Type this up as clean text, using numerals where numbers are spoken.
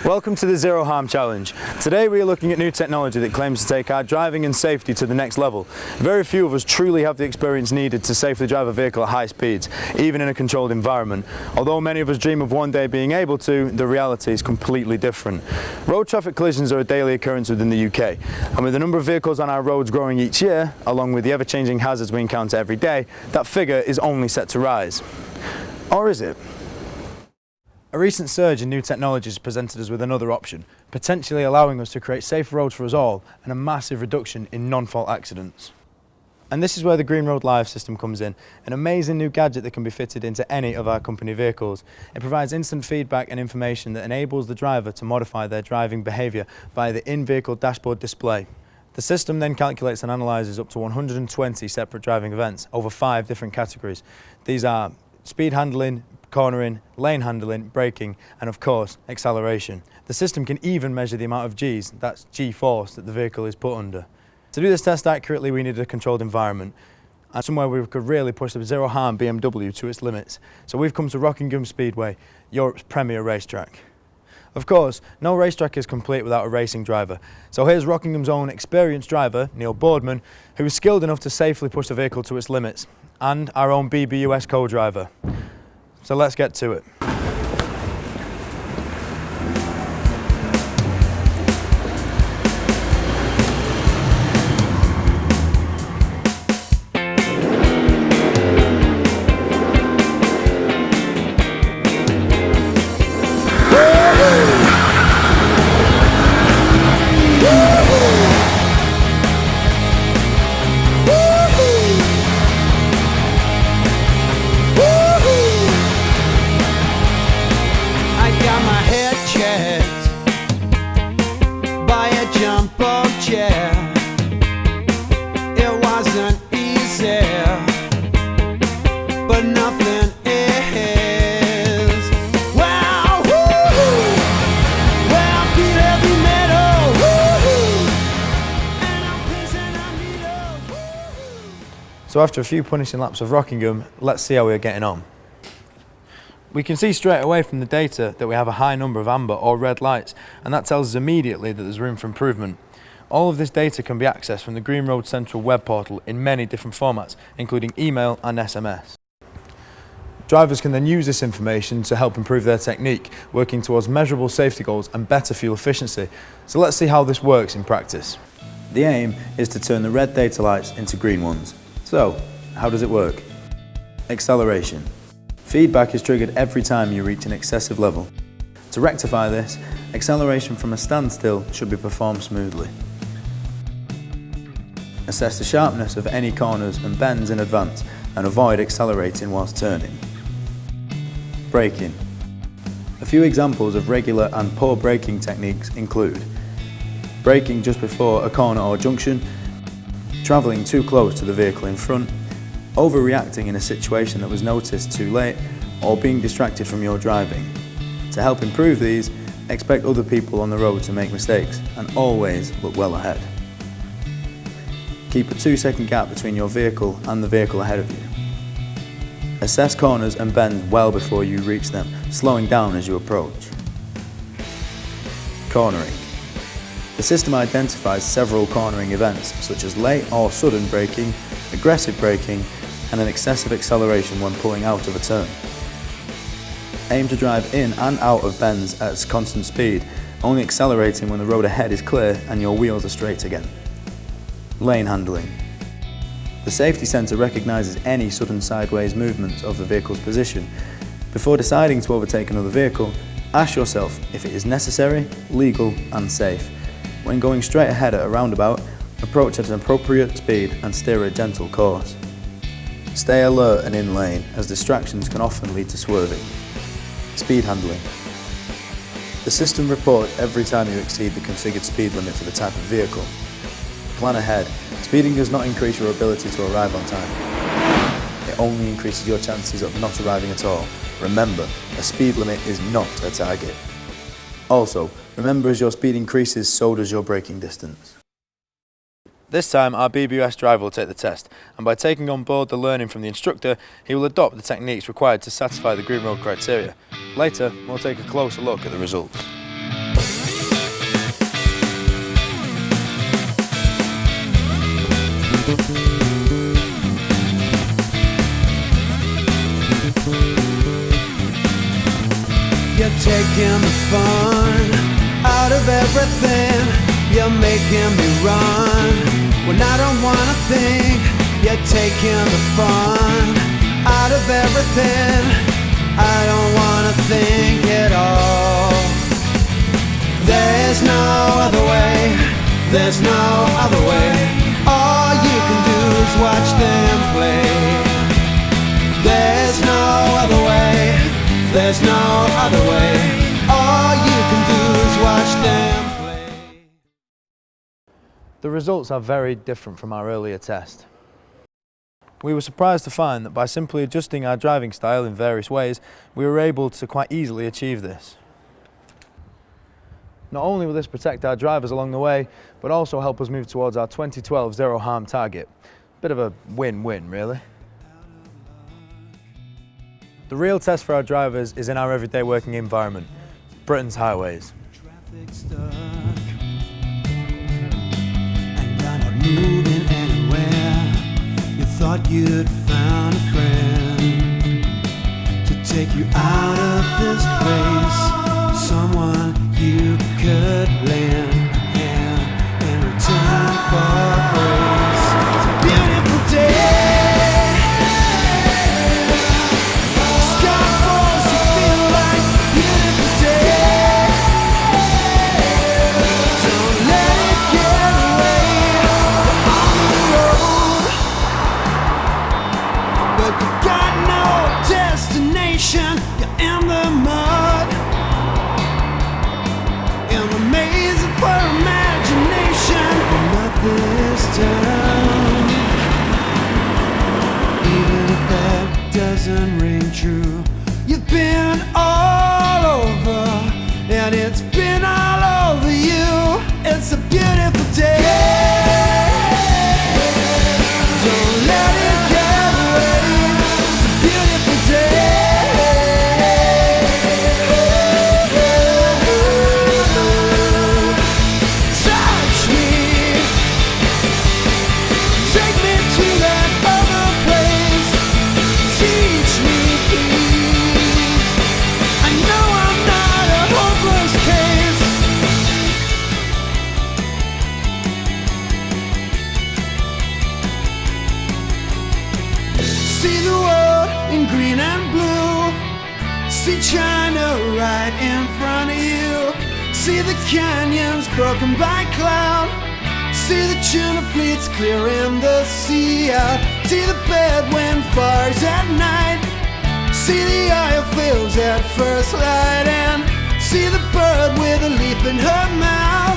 Welcome to the Zero Harm Challenge. Today we are looking at new technology that claims to take our driving and safety to the next level. Very few of us truly have the experience needed to safely drive a vehicle at high speeds, even in a controlled environment. Although many of us dream of one day being able to, the reality is completely different. Road traffic collisions are a daily occurrence within the UK, and with the number of vehicles on our roads growing each year, along with the ever-changing hazards we encounter every day, that figure is only set to rise. Or is it? A recent surge in new technologies presented us with another option, potentially allowing us to create safer roads for us all and a massive reduction in non-fault accidents. And this is where the GreenRoad Live system comes in, an amazing new gadget that can be fitted into any of our company vehicles. It provides instant feedback and information that enables the driver to modify their driving behaviour via the in-vehicle dashboard display. The system then calculates and analyses up to 120 separate driving events over 5 different categories. These are speed handling, cornering, lane handling, braking, and of course, acceleration. The system can even measure the amount of G's, that's G-force, that the vehicle is put under. To do this test accurately, we needed a controlled environment and somewhere we could really push the Zero Harm BMW to its limits. So we've come to Rockingham Speedway, Europe's premier racetrack. Of course, no racetrack is complete without a racing driver. So here's Rockingham's own experienced driver, Neil Boardman, who is skilled enough to safely push the vehicle to its limits, and our own BBUS co-driver. So let's get to it. It wasn't easy, but nothing is. Wow, woo-hoo. Well, beat heavy metal, woo-hoo. And I'm pissing on needles, woo-hoo. So after a few punishing laps of Rockingham, let's see how we're getting on. We can see straight away from the data that we have a high number of amber or red lights, and that tells us immediately that there's room for improvement. All of this data can be accessed from the GreenRoad Central web portal in many different formats, including email and SMS. Drivers can then use this information to help improve their technique, working towards measurable safety goals and better fuel efficiency. So let's see how this works in practice. The aim is to turn the red data lights into green ones. So, how does it work? Acceleration. Feedback is triggered every time you reach an excessive level. To rectify this, acceleration from a standstill should be performed smoothly. Assess the sharpness of any corners and bends in advance and avoid accelerating whilst turning. Braking. A few examples of regular and poor braking techniques include braking just before a corner or junction, travelling too close to the vehicle in front, overreacting in a situation that was noticed too late, or being distracted from your driving. To help improve these, expect other people on the road to make mistakes and always look well ahead. Keep a 2-second gap between your vehicle and the vehicle ahead of you. Assess corners and bends well before you reach them, slowing down as you approach. Cornering. The system identifies several cornering events such as late or sudden braking, aggressive braking, and an excessive acceleration when pulling out of a turn. Aim to drive in and out of bends at constant speed, only accelerating when the road ahead is clear and your wheels are straight again. Lane handling. The safety centre recognises any sudden sideways movement of the vehicle's position. Before deciding to overtake another vehicle, ask yourself if it is necessary, legal and safe. When going straight ahead at a roundabout, approach at an appropriate speed and steer a gentle course. Stay alert and in lane, as distractions can often lead to swerving. Speed handling. The system reports every time you exceed the configured speed limit for the type of vehicle. Plan ahead. Speeding does not increase your ability to arrive on time. It only increases your chances of not arriving at all. Remember, a speed limit is not a target. Also, remember as your speed increases, so does your braking distance. This time our BBUS driver will take the test, and by taking on board the learning from the instructor, he will adopt the techniques required to satisfy the GreenRoad criteria. Later, we'll take a closer look at the results. taking the fun out of everything. You're making me run when I don't wanna think. You're taking the fun out of everything. I don't wanna think at all. There's no other way, there's no other way. All you can do is watch them play. There's no other way, there's no other way. All you can do is watch them play. The results are very different from our earlier test. We were surprised to find that by simply adjusting our driving style in various ways, we were able to quite easily achieve this. Not only will this protect our drivers along the way, but also help us move towards our 2012 zero harm target. Bit of a win-win, really. The real test for our drivers is in our everyday working environment, Britain's highways. Traffic's stuck, and you're not moving anywhere. You thought you'd found a friend to take you out of this place. Someone you could lend a hand in return for grace. It's a beautiful day. Sky falls, you feel like a beautiful day. Don't let it get away. You're on the road, but you got no destination. You're in the mud, in the maze of her imagination. But not this time. Even if that doesn't ring true, you've been all over, and it's been all over you. It's a beautiful day. Don't let it get away. It's a beautiful day. Touch me, take me to that other place. Teach me, please. I know I'm not a hopeless case. See the world in green and blue. See China right in front of you. See the canyons broken by cloud. See the tuna fleets clearing the sea out. See the bedwind fires at night. See the oil fields at first light. And see the bird with a leaf in her mouth.